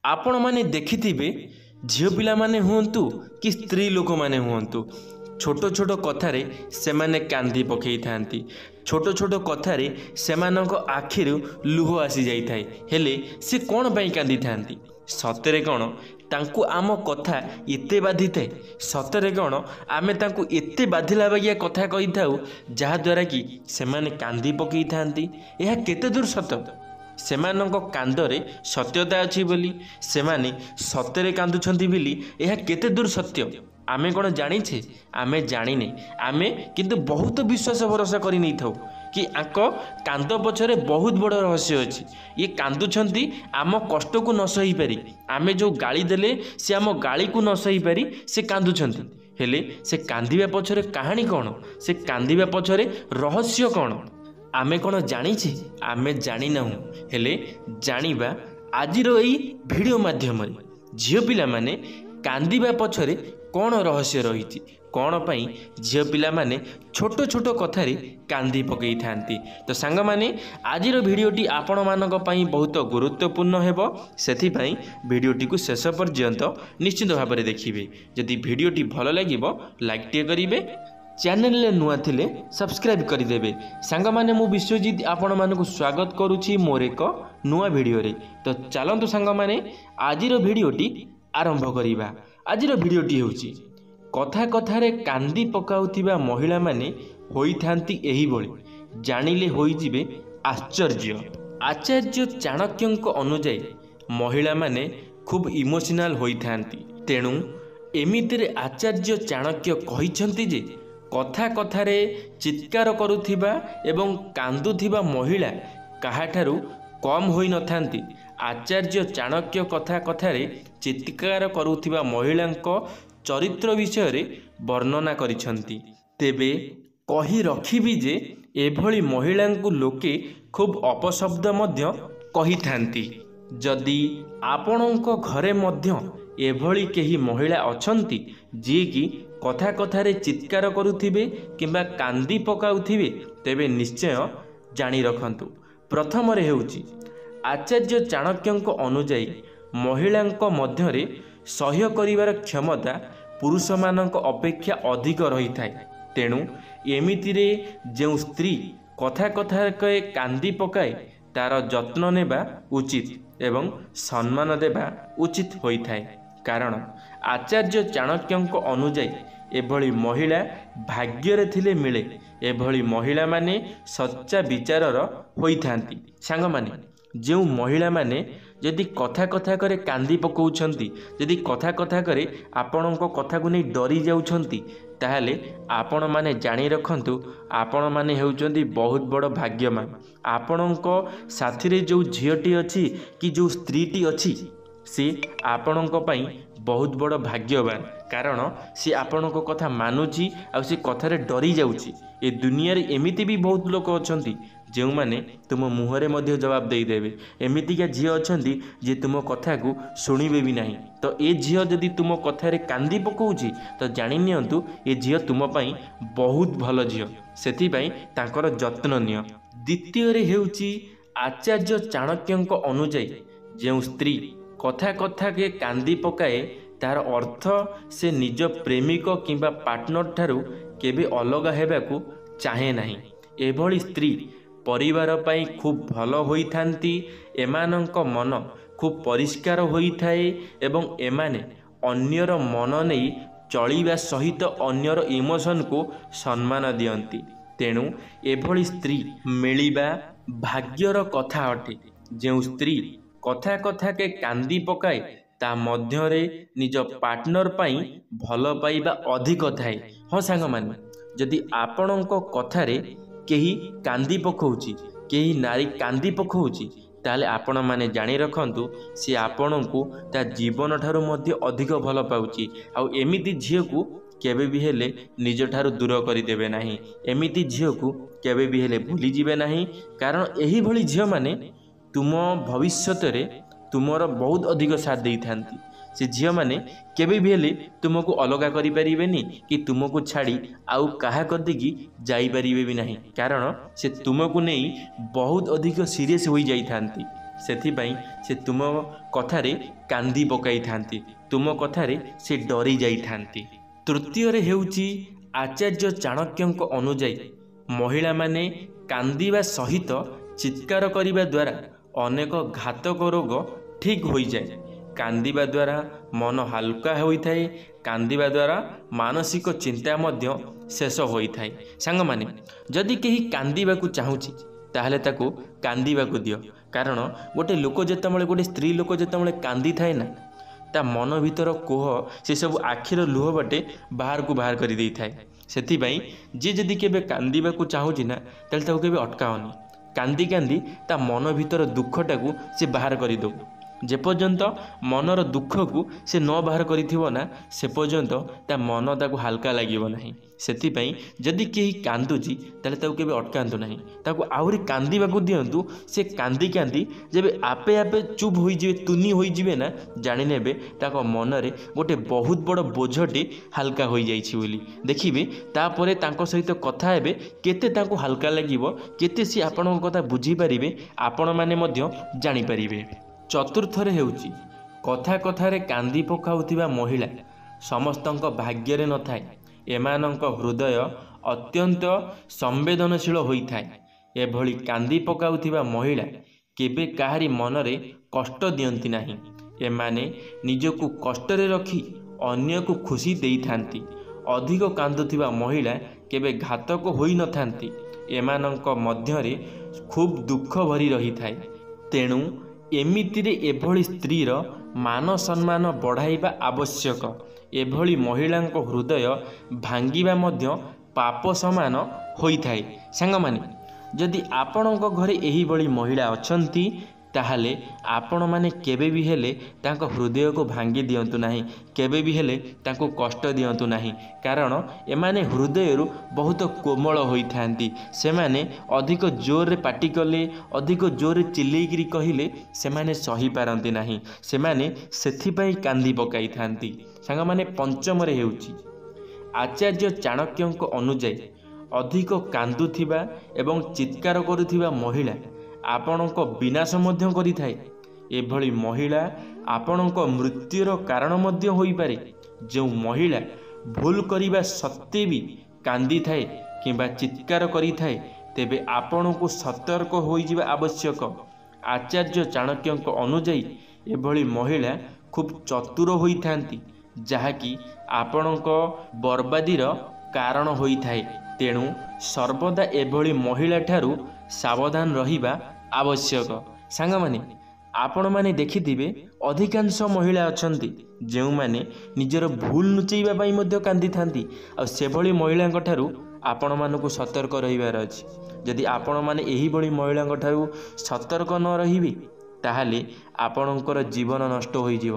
आपण माने देखिथिबे झियो पिला माने हुंतु कि स्त्री लोक माने हुंतु छोट छोट कथारे सेमाने कांदी पकई थांती। छोट छोट कथारे सेमानक आखिरु लुह आसी जाई थाए। हेले से कोन पई कांदी थांती? सतरे कोन तांकु आम कथा एते बाधि थाए? सतरे कोन आमे तांकु एते बाधिला बागिया कथा कहि थाउ जहा द्वारा कि सेमाने कांदी पकई थांती? एहा केते दूर सत? सेमानक कांदरे सत्यता अछि बोली सेमाने सतरे कांदुछंती बोली एहा केते दूर सत्य? आमे कोन जानिछे? आमे जानिने। आमे किंतु बहुत विश्वास भरोसा करि नै थाउ कि आक कांद पछरे बहुत बड़ रहस्य अछि। ये कांदुछंती आम कष्ट को न सही पारी। आमे जो गाली देले से आम गाली को न सही पारी से कांदुछंती। हेले से कांदिबा पछरे कहानी कोन? से कांदिबा पछरे रहस्य कोन? आमे कोन जानिछे? आमे जानि नाहु। हेले जानिबा आजिर एई भिडियो माध्यम रे झियो पिला माने कांदिबा पछरे कोन रहस्य रहिछि, कोन पई झियो पिला माने छोट छोट कथारे कांदी पकई थांती। तो सांग माने आजिर भिडियोटी आपण मानक पई बहुत गुरुत्वपूर्ण हेबो। सेथि पई भिडियोटी को शेष पर्यंत निश्चित भाव में देखिबे। जदि भिडियोटी भलो लागिबो लाइक टे करिवे, चैनल ले नुआ थिले सब्सक्राइब करिदेबे। सांग माने मु विश्वजीत आपण मानकु स्वागत करूछि मोर एक नुआ भिडियो रे। तो चलंतु सांग माने आजिर भिडियोटी आरंभ करिबा। आजिर भिडियोटी हेउछि कथा कथारे कांदी पकाउथिबा महिला माने होइथांती एही बोली जानिले होई जिवे आश्चर्य। आचार्य चाणक्यंक अनुଯାयी महिला माने खूब इमोशनाल होइथांती। तेणु एमितिरे आचार्य चाणक्य कहिछंती जे कथा कथारे चित्कार करुथिबा एवं कांदुथिबा महिला काहाठारु कम होई नथांती। आचार्य चाणक्य कथा कथारे चित्कार करुथिबा महिलांक चरित्र विषय वर्णना करिछंती। तेबे कही रखिबी जे एभली महिलांकु लोके खूब अपशब्द मध्य कही थांती। जदि आपणक घरे मध्य एभली केही महिला अछंती जे कि कथा कथारे चित्कार करुथिबे किंबा कांदी पकाउथिबे तेबे निश्चय जानी रखंतु। प्रथम रे हेउची आचार्य चाणक्यंक अनुଯାयी महिलांक मध्यरे सह्य करिवार क्षमता पुरुष मानक अपेक्षा अधिक रही थाए। तेणु एमितिरे जो स्त्री कथा कथा कांदी पकाए तार जत्न नेबा उचित एवं सम्मान देबा उचित होई थाए। कारण आचार्य चाणक्यंक अनुଯାयी एभली महिला भाग्ୟରେ थिले मिले। एभली महिला माने सच्चा विचारर होई थांती। सांग माने जो महिला माने यदि कथा कथा करे कांदी पकाउछंती, यदि कथा कथा करे आपणक कथा को नहीं डरी जाउछंती, ताहले आपण माने जानी रखंतु आपण माने हेउचंती बहुत बड़ भाग्यमान। आपणक साथी रे जो झियोटी अछि कि जो स्त्रीटी अछि से आपणक पई बहुत बड़ भाग्यवान। कारण से आपणक कथा मानुची आ से कथारे डरी जाउची। ए दुनिया रे एमिति भी बहुत लोक अछंती जो माने तुम मुहरे मध्य जवाब दे देबे। एमितिका झियो अछंती जे तुम कथा को सुनिबे भी नहीं। तो ए झियो जदि तुम कथारे कांदी पकाउची तो जानि नियंतु ए झियो तुम पई बहुत भलो झियो। सेति पई तांकर जत्न नियो। द्वितीय रे हेउची आचार्य चाणक्यंक अनुଯାयी जो स्त्री कथा कथा के कांदी पकाए तार अर्थ से निज प्रेमिक किंबा पार्टनर ठारू केबे अलगा हेबाकू चाहे नहीं। एभली स्त्री परिवार पाई खूब भलो होई थांती। एमानंक मन खूब परिष्कार होई थाए एवं एमाने अन्यर मन नहीं चलिबा सहित अन्यर इमोशन को सम्मान दियंती। तेणु एभली स्त्री मिलिबा भाग्यर कथा अटे। जो स्त्री कथा कथा के कांदी पकाए ता मध्यरे निज पार्टनर पाई भलो पाइबा अधिक थाए। हाँ सांग माने जदि आपणक कथारे केही कांदी पकाउची, केही नारी कांदी पकाउची, ताले आपण माने जानी रखंतु से आपणकू ता जीवन ठारू मध्य अधिक भलो पाउची। आ एमिति झियो को केबे भी हेले निज ठारू दूर करि देबे नाही। एमिति झियो को केबे भी हेले भूली जिबे नाही। कारण एही भली झियो माने तुम भविष्यत रे तुमर बहुत अधिक साथ दे थांती। से झियो माने केबे भी हेले तुमको अलगा करि परिबेनी कि तुमको छाड़ी आउ काहा कदी की जाई परिबे भी नाही। कारण से तुमको नहीं बहुत अधिक सीरियस होई जाई थांती। ସେଥିପାଇଁ ସେ ତୁମ କଥାରେ କାନ୍ଦି ପକାଇଥାନ୍ତି, ତୁମ କଥାରେ ସେ ଡରି ଯାଇଥାନ୍ତି। ତୃତୀୟରେ ହେଉଛି ଆଚାର୍ଯ୍ୟ ଚାଣକ୍ୟଙ୍କ ଅନୁଯାୟୀ ମହିଳାମାନେ କାନ୍ଦିବା ସହିତ ଚିତ୍କାର କରିବା ଦ୍ୱାରା ଅନେକ ଘାତକ ରୋଗ ଠିକ୍ ହୋଇଯାଏ। କାନ୍ଦିବା ଦ୍ୱାରା ମନ ହାଲୁକା ହୋଇଥାଏ, କାନ୍ଦିବା ଦ୍ୱାରା ମାନସିକ ଚିନ୍ତା ମଧ୍ୟ ଶେଷ ହୋଇଥାଏ। ସାଙ୍ଗମାନେ, ଯଦି କେହି କାନ୍ଦିବାକୁ ଚାହୁଁଛି ତାହେଲେ ତାକୁ କାନ୍ଦିବାକୁ ଦିଅ। କାରଣ ଗୋଟେ ଲୋକ ଯେତେବେଳେ, ଗୋଟେ ସ୍ତ୍ରୀ ଲୋକ ଯେତେବେଳେ କାନ୍ଦିଥାଏ ନା, ତା ମନ ଭିତର କୋହ ସେସବୁ ଆଖିର ଲୁହ ବାଟେ ବାହାରକୁ ବାହାର କରିଦେଇଥାଏ। ସେଥିପାଇଁ ଯିଏ ଯଦି କେବେ କାନ୍ଦିବାକୁ ଚାହୁଁଛି ନା, ତାହେଲେ ତାକୁ କେବେ ଅଟକାଅନି। କାନ୍ଦି କାନ୍ଦି ତା ମନ ଭିତର ଦୁଃଖଟାକୁ ସେ ବାହାର କରିଦେଉ। ଯେପର୍ଯ୍ୟନ୍ତ ମନର ଦୁଃଖକୁ ସେ ନ ବାହାର କରିଥିବ ନା, ସେ ପର୍ଯ୍ୟନ୍ତ ତା ମନ ତାକୁ ହାଲକା ଲାଗିବ ନାହିଁ। ସେଥିପାଇଁ ଯଦି କେହି କାନ୍ଦୁଛି ତାହେଲେ ତାକୁ କେବେ ଅଟକାନ୍ତୁ ନାହିଁ, ତାକୁ ଆହୁରି କାନ୍ଦିବାକୁ ଦିଅନ୍ତୁ। ସେ କାନ୍ଦି କାନ୍ଦି ଯେବେ ଆପେ ଆପେ ଚୁପ୍ ହୋଇଯିବେ, ତୁନି ହୋଇଯିବେ ନା, ଜାଣିନେବେ ତାଙ୍କ ମନରେ ଗୋଟେ ବହୁତ ବଡ଼ ବୋଝଟି ହାଲକା ହୋଇଯାଇଛି ବୋଲି। ଦେଖିବେ ତାପରେ ତାଙ୍କ ସହିତ କଥା ହେବେ, କେତେ ତାଙ୍କୁ ହାଲକା ଲାଗିବ, କେତେ ସେ ଆପଣଙ୍କ କଥା ବୁଝିପାରିବେ, ଆପଣମାନେ ମଧ୍ୟ ଜାଣିପାରିବେ। ଚତୁର୍ଥରେ ହେଉଛି କଥା କଥାରେ କାନ୍ଦି ପକାଉଥିବା ମହିଳା ସମସ୍ତଙ୍କ ଭାଗ୍ୟରେ ନଥାଏ। ଏମାନଙ୍କ ହୃଦୟ ଅତ୍ୟନ୍ତ ସମ୍ବେଦନଶୀଳ ହୋଇଥାଏ। ଏଭଳି କାନ୍ଦି ପକାଉଥିବା ମହିଳା କେବେ କାହାରି ମନରେ କଷ୍ଟ ଦିଅନ୍ତି ନାହିଁ। ଏମାନେ ନିଜକୁ କଷ୍ଟରେ ରଖି ଅନ୍ୟକୁ ଖୁସି ଦେଇଥାନ୍ତି। ଅଧିକ କାନ୍ଦୁଥିବା ମହିଳା କେବେ ଘାତକ ହୋଇନଥାନ୍ତି। ଏମାନଙ୍କ ମଧ୍ୟରେ ଖୁବ୍ ଦୁଃଖ ଭରି ରହିଥାଏ। ତେଣୁ ଏମିତିରେ ଏଭଳି ସ୍ତ୍ରୀର ମାନ ସମ୍ମାନ ବଢ଼ାଇବା ଆବଶ୍ୟକ। ଏଭଳି ମହିଳାଙ୍କ ହୃଦୟ ଭାଙ୍ଗିବା ମଧ୍ୟ ପାପ ସମାନ ହୋଇଥାଏ। ସାଙ୍ଗମାନେ, ଯଦି ଆପଣଙ୍କ ଘରେ ଏହିଭଳି ମହିଳା ଅଛନ୍ତି ତାହେଲେ ଆପଣମାନେ କେବେ ବି ହେଲେ ତାଙ୍କ ହୃଦୟକୁ ଭାଙ୍ଗି ଦିଅନ୍ତୁ ନାହିଁ, କେବେ ବି ହେଲେ ତାଙ୍କୁ କଷ୍ଟ ଦିଅନ୍ତୁ ନାହିଁ। କାରଣ ଏମାନେ ହୃଦୟରୁ ବହୁତ କୋମଳ ହୋଇଥାନ୍ତି। ସେମାନେ ଅଧିକ ଜୋରରେ ପାଟି କଲେ, ଅଧିକ ଜୋରରେ ଚିଲେଇକିରି କହିଲେ ସେମାନେ ସହିପାରନ୍ତି ନାହିଁ। ସେମାନେ ସେଥିପାଇଁ କାନ୍ଦି ପକାଇଥାନ୍ତି। ସାଙ୍ଗମାନେ, ପଞ୍ଚମରେ ହେଉଛି ଆଚାର୍ଯ୍ୟ ଚାଣକ୍ୟଙ୍କ ଅନୁଯାୟୀ ଅଧିକ କାନ୍ଦୁଥିବା ଏବଂ ଚିତ୍କାର କରୁଥିବା ମହିଳା ଆପଣଙ୍କ ବିନାଶ ମଧ୍ୟ କରିଥାଏ। ଏଭଳି ମହିଳା ଆପଣଙ୍କ ମୃତ୍ୟୁର କାରଣ ମଧ୍ୟ ହୋଇପାରେ। ଯେଉଁ ମହିଳା ଭୁଲ କରିବା ସତ୍ତ୍ୱେ ବି କାନ୍ଦିଥାଏ କିମ୍ବା ଚିତ୍କାର କରିଥାଏ, ତେବେ ଆପଣଙ୍କୁ ସତର୍କ ହୋଇଯିବା ଆବଶ୍ୟକ। ଆଚାର୍ଯ୍ୟ ଚାଣକ୍ୟଙ୍କ ଅନୁଯାୟୀ ଏଭଳି ମହିଳା ଖୁବ୍ ଚତୁର ହୋଇଥାନ୍ତି, ଯାହାକି ଆପଣଙ୍କ ବର୍ବାଦୀର କାରଣ ହୋଇଥାଏ। ତେଣୁ ସର୍ବଦା ଏଭଳି ମହିଳା ଠାରୁ ସାବଧାନ ରହିବା ଆବଶ୍ୟକ। ସାଙ୍ଗମାନେ, ଆପଣମାନେ ଦେଖିଥିବେ ଅଧିକାଂଶ ମହିଳା ଅଛନ୍ତି ଯେଉଁମାନେ ନିଜର ଭୁଲ ଲୁଚେଇବା ପାଇଁ ମଧ୍ୟ କାନ୍ଦିଥାନ୍ତି। ଆଉ ସେଭଳି ମହିଳାଙ୍କ ଠାରୁ ଆପଣମାନଙ୍କୁ ସତର୍କ ରହିବାର ଅଛି। ଯଦି ଆପଣମାନେ ଏହିଭଳି ମହିଳାଙ୍କ ଠାରୁ ସତର୍କ ନ ରହିବେ ତାହେଲେ ଆପଣଙ୍କର ଜୀବନ ନଷ୍ଟ ହୋଇଯିବ।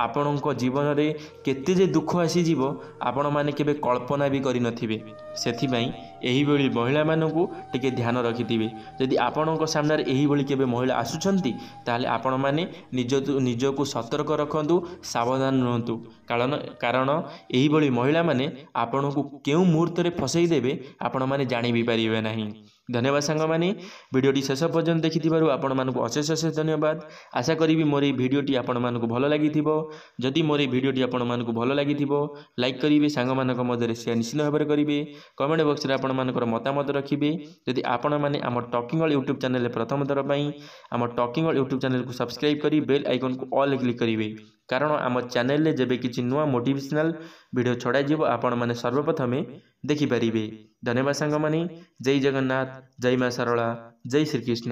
ଆପଣଙ୍କ ଜୀବନରେ କେତେ ଯେ ଦୁଃଖ ଆସିଯିବ ଆପଣମାନେ କେବେ କଳ୍ପନା ବି କରିନଥିବେ। ସେଥିପାଇଁ ଏହିଭଳି ମହିଳାମାନଙ୍କୁ ଟିକେ ଧ୍ୟାନ ରଖିଥିବେ। ଯଦି ଆପଣଙ୍କ ସାମ୍ନାରେ ଏହିଭଳି କେବେ ମହିଳା ଆସୁଛନ୍ତି ତାହେଲେ ଆପଣମାନେ ନିଜକୁ ସତର୍କ ରଖନ୍ତୁ, ସାବଧାନ ରୁହନ୍ତୁ। କାରଣ ଏହିଭଳି ମହିଳାମାନେ ଆପଣଙ୍କୁ କେଉଁ ମୁହୂର୍ତ୍ତରେ ଫସେଇ ଦେବେ ଆପଣମାନେ ଜାଣି ବି ପାରିବେ ନାହିଁ। ଧନ୍ୟବାଦ ସାଙ୍ଗମାନେ, ଭିଡ଼ିଓଟି ଶେଷ ପର୍ଯ୍ୟନ୍ତ ଦେଖିଥିବାରୁ ଆପଣମାନଙ୍କୁ ଅଶେଷ ଅଶେଷ ଧନ୍ୟବାଦ। ଆଶା କରିବି ମୋର ଏହି ଭିଡ଼ିଓଟି ଆପଣମାନଙ୍କୁ ଭଲ ଲାଗିଥିବ। ଯଦି ମୋର ଏହି ଭିଡ଼ିଓଟି ଆପଣମାନଙ୍କୁ ଭଲ ଲାଗିଥିବ ଲାଇକ୍ କରିବେ, ସାଙ୍ଗମାନଙ୍କ ମଧ୍ୟରେ ସେୟାର ନିଶ୍ଚିତ ଭାବରେ କରିବେ। କମେଣ୍ଟ ବକ୍ସରେ ଆପଣମାନଙ୍କର ମତାମତ ରଖିବେ। ଯଦି ଆପଣମାନେ ଆମ ଟକିଂ ଅଲ୍ ୟୁଟ୍ୟୁବ୍ ଚ୍ୟାନେଲରେ ପ୍ରଥମ ଥର ପାଇଁ ଆମ ଟକିଂ ଅଲ୍ ୟୁଟ୍ୟୁବ୍ ଚ୍ୟାନେଲକୁ ସବସ୍କ୍ରାଇବ୍ କରି ବେଲ୍ ଆଇକନ୍କୁ ଅଲ୍ କ୍ଲିକ୍ କରିବେ। କାରଣ ଆମ ଚ୍ୟାନେଲରେ ଯେବେ କିଛି ନୂଆ ମୋଟିଭେସନାଲ୍ ଭିଡ଼ିଓ ଛଡ଼ାଯିବ ଆପଣମାନେ ସର୍ବପ୍ରଥମେ ଦେଖିପାରିବେ। ଧନ୍ୟବାଦ ସାଙ୍ଗମାନେ। ଜୟ ଜଗନ୍ନାଥ, ଜୟ ମା ଶାରଳା, ଜୟ ଶ୍ରୀକୃଷ୍ଣ।